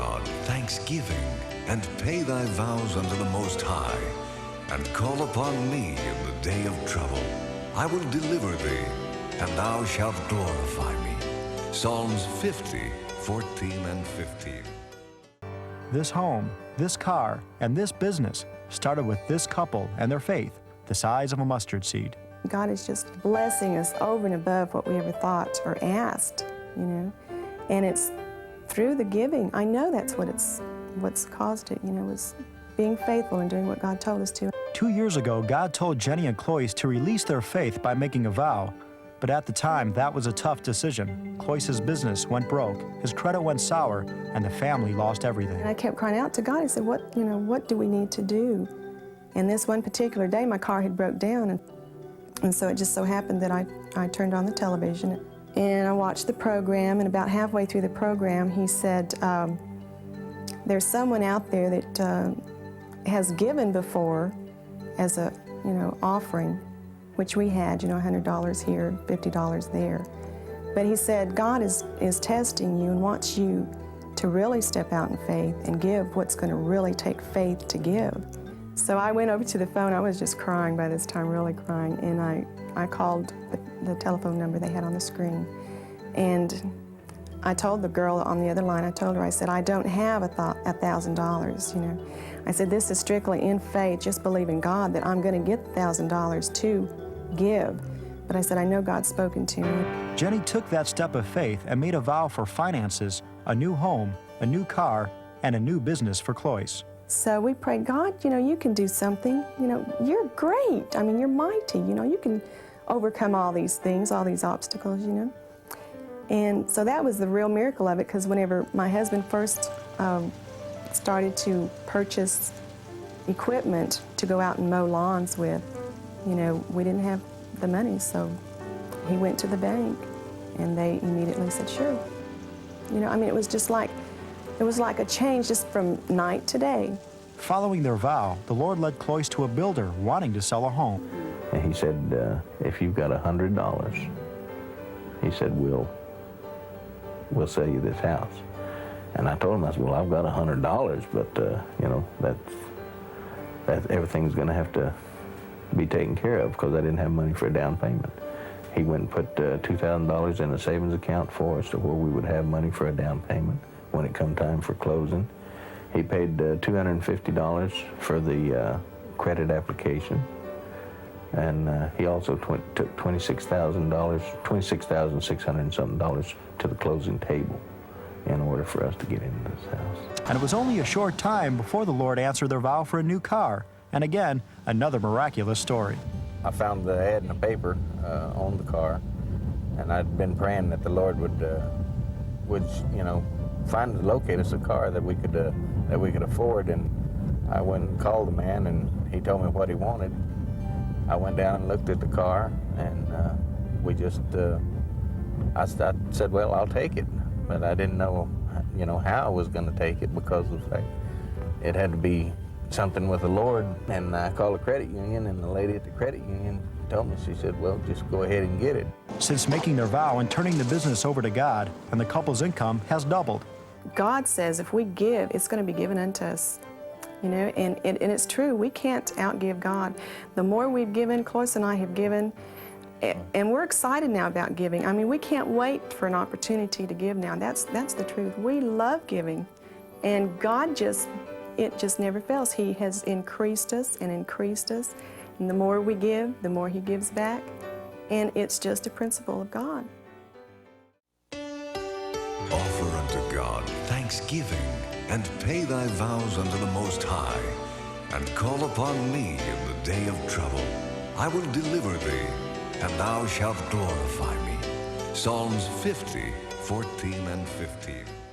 God thanksgiving, and pay thy vows unto the Most High, and call upon me in the day of trouble. I will deliver thee, and thou shalt glorify me. Psalms 50, 14 and 15. This home, this car, and this business started with this couple and their faith, the size of a mustard seed. God is just blessing us over and above what we ever thought or asked, you know. And it's through the giving. I know that's what's caused it, you know, was being faithful and doing what God told us to. 2 years ago, God told Jenny and Cloyce to release their faith by making a vow. But at the time, that was a tough decision. Cloyce's business went broke, his credit went sour, and the family lost everything. And I kept crying out to God. I said, what do we need to do? And this one particular day, my car had broke down, and so it just so happened that I turned on the television, and I watched the program, and about halfway through the program, he said, there's someone out there that has given before as a, offering, which we had, $100 here, $50 there. But he said, God is testing you and wants you to really step out in faith and give what's going to really take faith to give. So I went over to the phone. I was just crying by this time, really crying, and I called the telephone number they had on the screen. And I told the girl on the other line, I said, I don't have $1,000, I said, this is strictly in faith, just believe in God that I'm going to get $1,000 to give. But I said, I know God's spoken to me. Jenny took that step of faith and made a vow for finances, a new home, a new car, and a new business for Cloyce. So we prayed, God, you can do something. You're great. I mean, you're mighty. You can overcome all these things, all these obstacles, And so that was the real miracle of it, because whenever my husband first started to purchase equipment to go out and mow lawns with, we didn't have the money, so he went to the bank, and they immediately said, sure. It was just like, it was like a change just from night to day. Following their vow, the Lord led Cloyce to a builder wanting to sell a home. And he said, if you've got $100, he said, we'll sell you this house. And I told him, I said, well, I've got $100, but, that's everything's going to have to be taken care of, because I didn't have money for a down payment. He went and put $2,000 in a savings account for us to where we would have money for a down payment when it come time for closing. He paid $250 for the credit application. And he also took $26,600 and something to the closing table in order for us to get into this house. And it was only a short time before the Lord answered their vow for a new car. And again, another miraculous story. I found the ad in the paper on the car, and I'd been praying that the Lord would locate us a car that we could afford. And I went and called the man, and he told me what he wanted. I went down and looked at the car, and I said, well, I'll take it. But I didn't know, how I was going to take it, because of the fact it had to be something with the Lord. And I called the credit union, and the lady at the credit union told me, she said, well, just go ahead and get it. Since making their vow and turning the business over to God, and the couple's income has doubled. God says if we give, it's going to be given unto us. And it's true, we can't outgive God. The more we've given, Cloyce and I have given, and we're excited now about giving. I mean, we can't wait for an opportunity to give now. That's the truth. We love giving, and God it just never fails. He has increased us and increased us, and the more we give, the more He gives back, and it's just a principle of God. Offer unto God thanksgiving, and pay thy vows unto the Most High, and call upon me in the day of trouble. I will deliver thee, and thou shalt glorify me. Psalms 50, 14 and 15.